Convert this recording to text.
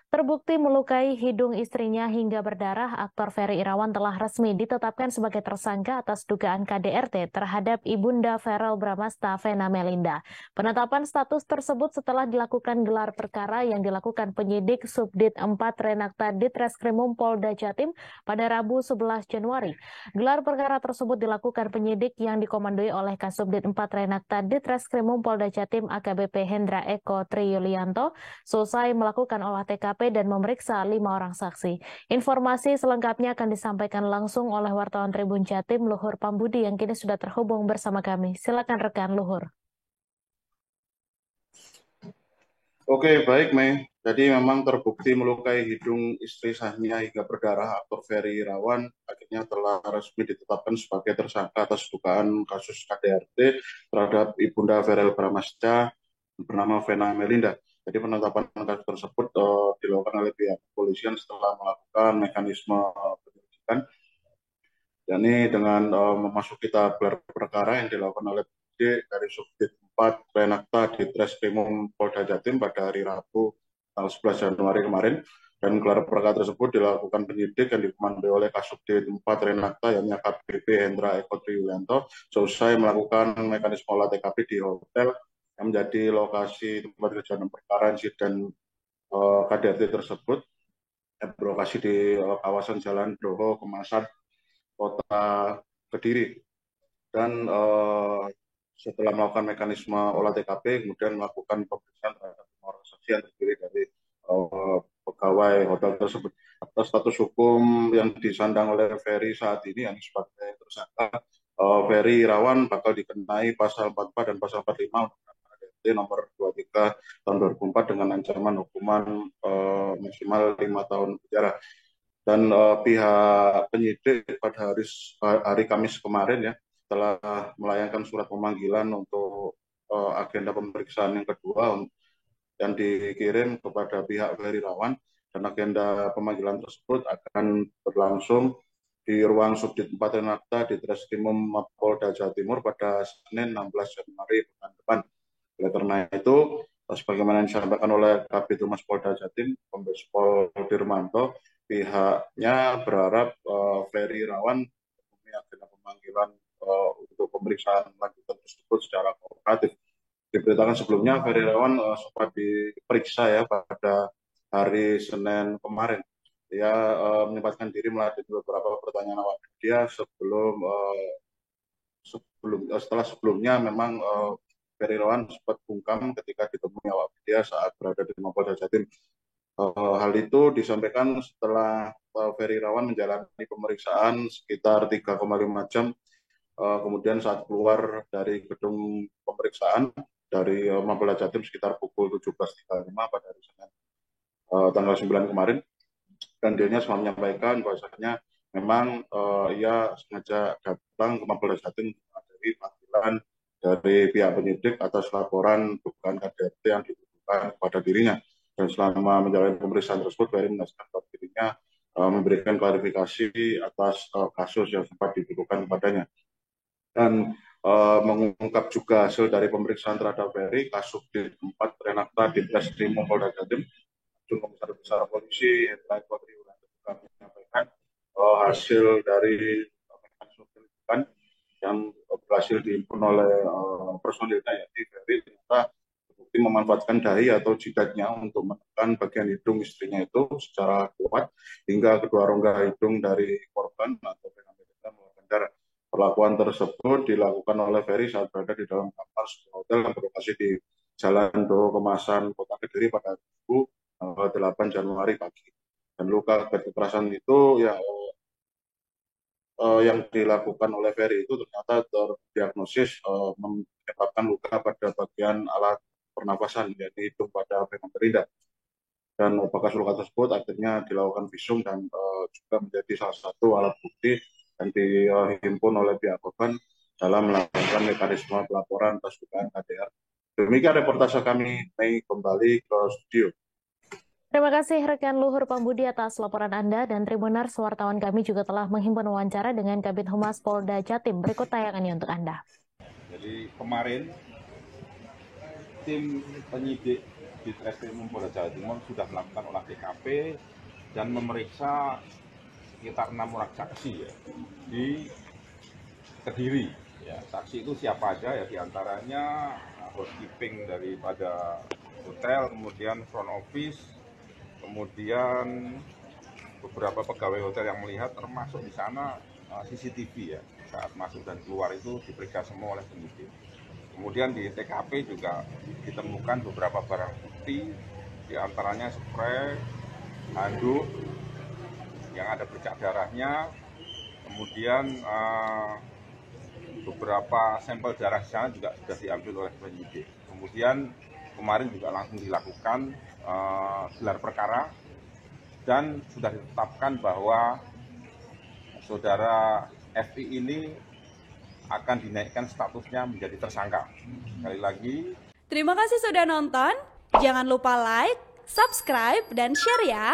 Terbukti melukai hidung istrinya hingga berdarah, aktor Ferry Irawan telah resmi ditetapkan sebagai tersangka atas dugaan KDRT terhadap Ibunda Verrel Bramasta Vena Melinda. Penetapan status tersebut setelah dilakukan gelar perkara yang dilakukan penyidik Subdit 4 Renakta Ditreskrimum Polda Jatim pada Rabu 11 Januari. Gelar perkara tersebut dilakukan penyidik yang dikomandoi oleh Kasubdit 4 Renakta Ditreskrimum Polda Jatim AKBP Hendra Eko Triyulianto selesai melakukan olah TKP dan memeriksa 5 orang saksi. Informasi selengkapnya akan disampaikan langsung oleh wartawan Tribun Jatim Luhur Pambudi yang kini sudah terhubung bersama kami. Silakan rekan Luhur. Oke, baik Mei. Jadi memang terbukti melukai hidung istri sahnya hingga berdarah, aktor Ferry Irawan akhirnya telah resmi ditetapkan sebagai tersangka atas dugaan kasus KDRT terhadap Ibunda Verrel Bramasta bernama Vena Melinda. Jadi penetapan kasus tersebut dilakukan oleh pihak kepolisian setelah melakukan mekanisme penyelidikan, yakni dengan memasuki tahap gelar perkara yang dilakukan oleh penyidik dari Subdit 4 Renakta Ditreskrimum Polda Jatim pada hari Rabu tanggal 11 Januari kemarin. Dan gelar perkara tersebut dilakukan penyidik yang dikomandoi oleh Kasubdit 4 Renakta yakni AKBP Hendra Eko Triyulianto selesai melakukan mekanisme olah TKP di hotel yang menjadi lokasi tempat kejadian perkara insiden KDRT tersebut, yang berlokasi di kawasan Jalan Doho, Kemasan, Kota Kediri. Dan setelah melakukan mekanisme olah TKP, kemudian melakukan pemeriksaan terhadap orang saksi yang terdiri dari pegawai hotel tersebut. Atas status hukum yang disandang oleh Ferry saat ini, yang sebagai tersangka, Ferry Irawan bakal dikenai pasal 44 dan pasal 45 UUD nomor 23 tahun 2004 dengan ancaman hukuman maksimal 5 tahun penjara. Dan pihak penyidik pada hari Kamis kemarin ya telah melayangkan surat pemanggilan untuk agenda pemeriksaan yang kedua yang dikirim kepada pihak Ferry Irawan, dan agenda pemanggilan tersebut akan berlangsung di ruang Subdit 4 Renakta di Ditreskrimum Polda Jawa Timur pada Senin 16 Januari pekan depan. Oleh karena itu, sebagaimana yang disampaikan oleh Kabid Humas Polda Jatim, Kombes Pol Dirmanto, pihaknya berharap Ferry Irawan memenuhi agenda pemanggilan untuk pemeriksaan lanjutan tersebut secara kooperatif. Diberitakan sebelumnya Ferry Irawan sempat diperiksa ya pada hari Senin kemarin. Dia menyempatkan diri meladeni beberapa pertanyaan awak media setelah sebelumnya memang Ferry Irawan sempat bungkam ketika ditemui awak media saat berada di Mapolda Jatim. Hal itu disampaikan setelah Ferry Irawan menjalani pemeriksaan sekitar 3,5 jam. Kemudian saat keluar dari gedung pemeriksaan dari Mapolda Jatim sekitar pukul 17.35 pada hari Senin tanggal 9 kemarin, dan dirinya sempat menyampaikan bahwasanya memang ia sengaja datang ke Mapolda Jatim dari panggilan dari pihak penyidik atas laporan dugaan KDRT yang ditujukan kepada dirinya. Dan selama menjalani pemeriksaan tersebut, Ferry menegaskan bahwa dirinya memberikan klarifikasi atas kasus yang sempat dituduhkan kepadanya. Dan mengungkap juga hasil dari pemeriksaan terhadap Ferry, Kasubdit 4 Renakta Ditreskrimum Polda Jatim, Komisaris Besar Polisi Hendra Eko Triyulianto juga menyampaikan hasil dari mekanisme penyelidikan yang berhasil dihimpun oleh personilnya, yaitu Ferry ternyata terbukti memanfaatkan dahi atau jidatnya untuk menekan bagian hidung istrinya itu secara kuat hingga kedua rongga hidung dari korban atau Melinda mengeluarkan darah. Perlakuan tersebut dilakukan oleh Ferry saat berada di dalam kamar sebuah hotel yang berlokasi di Jalan Doho Kemasan, Kota Kediri pada Rabu 8 Januari pagi. Dan luka kekerasan itu yang dilakukan oleh Ferry itu ternyata terdiagnosis menyebabkan luka pada bagian alat pernafasan, yaitu hidung pada Vena Melinda. Dan bekas luka tersebut akhirnya dilakukan visum dan juga menjadi salah satu alat bukti yang dihimpun oleh pihak korban dalam melakukan mekanisme pelaporan atas dugaan KDR. Demikian reportase kami, Mei, kembali ke studio. Terima kasih rekan Luhur Pambudi atas laporan Anda, dan Tribuners, wartawan kami juga telah menghimpun wawancara dengan Kabid Humas Polda Jatim. Berikut tayangannya untuk Anda. Jadi kemarin tim penyidik di Ditreskrimum Polda Jawa Timur sudah melakukan olah TKP dan memeriksa sekitar 6 orang saksi ya, di Kediri. Ya, saksi itu siapa aja ya, diantaranya housekeeping daripada hotel, kemudian front office, kemudian beberapa pegawai hotel yang melihat, termasuk di sana CCTV ya, saat masuk dan keluar itu diperiksa semua oleh penyidik. Kemudian di TKP juga ditemukan beberapa barang bukti, diantaranya spray, handuk yang ada bercak darahnya, kemudian beberapa sampel darah di sana juga sudah diambil oleh penyidik. Kemudian kemarin juga langsung dilakukan gelar perkara dan sudah ditetapkan bahwa saudara FI ini akan dinaikkan statusnya menjadi tersangka. Sekali lagi, terima kasih sudah nonton. Jangan lupa like, subscribe, dan share ya.